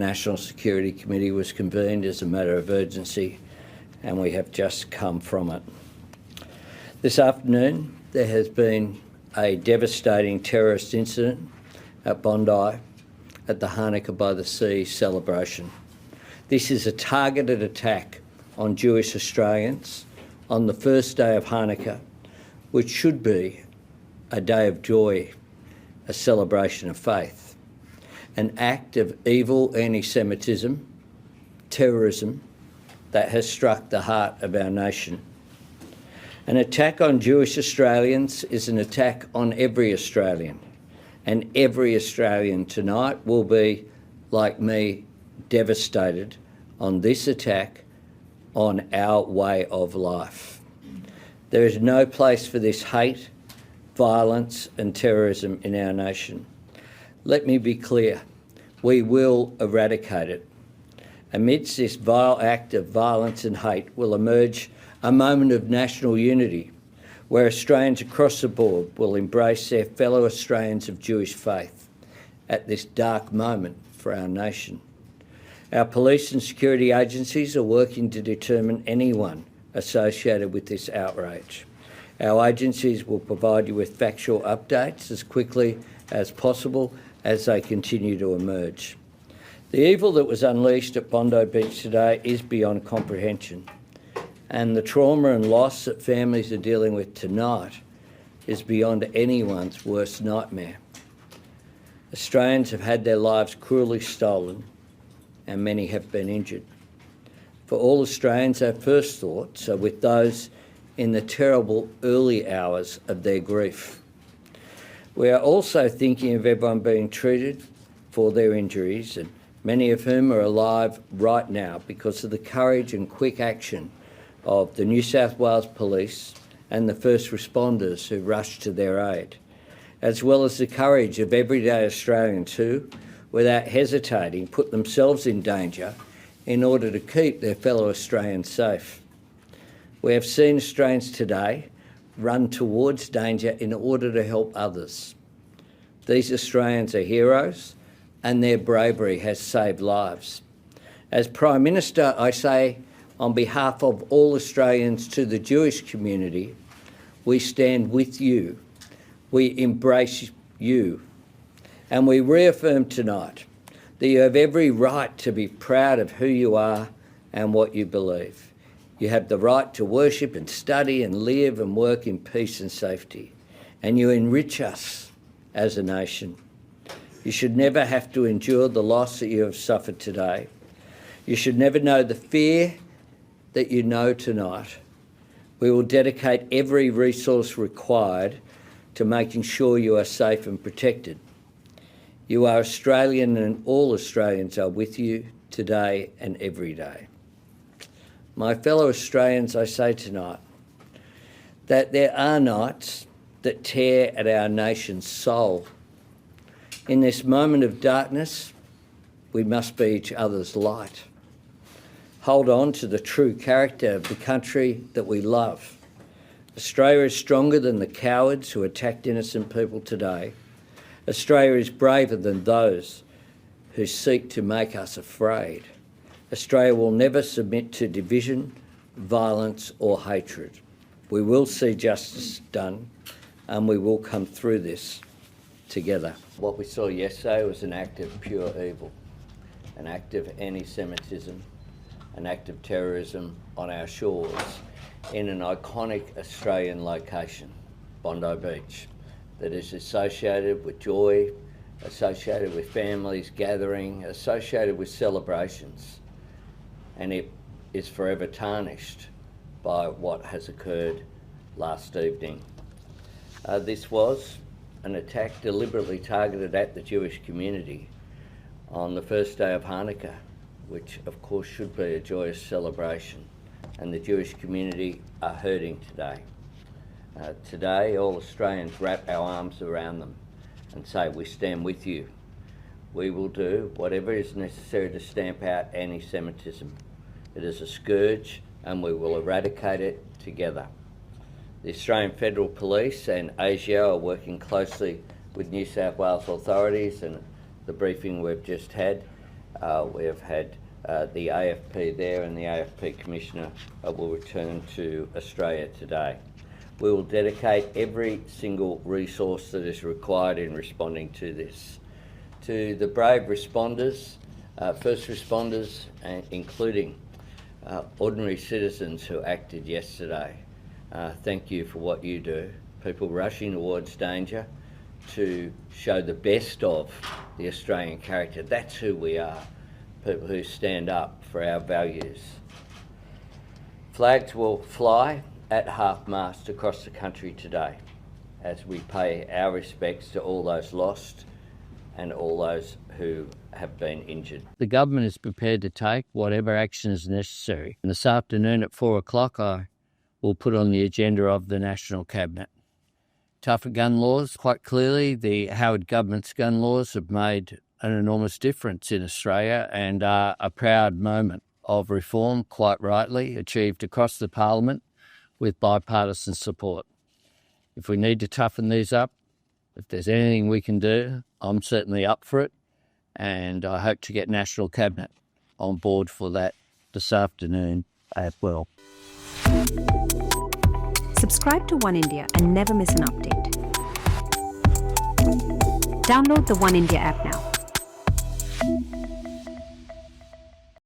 National Security Committee was convened as a matter of urgency, and we have just come from it. This afternoon, there has been a devastating terrorist incident at Bondi at the Hanukkah by the Sea celebration. This is a targeted attack on Jewish Australians on the first day of Hanukkah, which should be a day of joy, a celebration of faith. An act of evil anti-Semitism, terrorism, that has struck the heart of our nation. An attack on Jewish Australians is an attack on every Australian, and every Australian tonight will be, like me, devastated on this attack on our way of life. There is no place for this hate, violence and terrorism in our nation. Let me be clear, we will eradicate it. Amidst this vile act of violence and hate will emerge a moment of national unity, where Australians across the board will embrace their fellow Australians of Jewish faith at this dark moment for our nation. Our police and security agencies are working to determine anyone associated with this outrage. Our agencies will provide you with factual updates as quickly as possible as they continue to emerge. The evil that was unleashed at Bondi Beach today is beyond comprehension, and the trauma and loss that families are dealing with tonight is beyond anyone's worst nightmare. Australians have had their lives cruelly stolen, and many have been injured. For all Australians, our first thoughts are with those in the terrible early hours of their grief. We are also thinking of everyone being treated for their injuries, and many of whom are alive right now because of the courage and quick action of the New South Wales Police and the first responders who rushed to their aid, as well as the courage of everyday Australians who, without hesitating, put themselves in danger in order to keep their fellow Australians safe. We have seen Australians today run towards danger in order to help others. These Australians are heroes, and their bravery has saved lives. As Prime Minister, I say, on behalf of all Australians to the Jewish community, we stand with you, we embrace you, and we reaffirm tonight that you have every right to be proud of who you are and what you believe. You have the right to worship and study and live and work in peace and safety, and you enrich us as a nation. You should never have to endure the loss that you have suffered today. You should never know the fear that you know tonight. We will dedicate every resource required to making sure you are safe and protected. You are Australian, and all Australians are with you today and every day. My fellow Australians, I say tonight that there are nights that tear at our nation's soul. In this moment of darkness, we must be each other's light. Hold on to the true character of the country that we love. Australia is stronger than the cowards who attacked innocent people today. Australia is braver than those who seek to make us afraid. Australia will never submit to division, violence or hatred. We will see justice done, and we will come through this together. What we saw yesterday was an act of pure evil, an act of anti-Semitism, an act of terrorism on our shores in an iconic Australian location, Bondi Beach, that is associated with joy, associated with families gathering, associated with celebrations, and it is forever tarnished by what has occurred last evening. This was an attack deliberately targeted at the Jewish community on the first day of Hanukkah, which of course should be a joyous celebration, and the Jewish community are hurting today. Today, all Australians wrap our arms around them and say, we stand with you. We will do whatever is necessary to stamp out anti-Semitism. It is a scourge, and we will eradicate it together. The Australian Federal Police and ASIO are working closely with New South Wales authorities, and the briefing we've just had We have had the AFP there, and the AFP Commissioner will return to Australia today. We will dedicate every single resource that is required in responding to this. To the brave responders, first responders, including ordinary citizens who acted yesterday, thank you for what you do. People rushing towards danger to show the best of the Australian character. That's who we are, people who stand up for our values. Flags will fly at half-mast across the country today as we pay our respects to all those lost and all those who have been injured. The government is prepared to take whatever action is necessary. And this afternoon at 4 o'clock, I will put on the agenda of the National Cabinet. Tougher gun laws, quite clearly, the Howard government's gun laws have made an enormous difference in Australia and are a proud moment of reform, quite rightly, achieved across the Parliament with bipartisan support. If we need to toughen these up, if there's anything we can do, I'm certainly up for it, and I hope to get National Cabinet on board for that this afternoon as well. Subscribe to Oneindia and never miss an update. Download the Oneindia app now.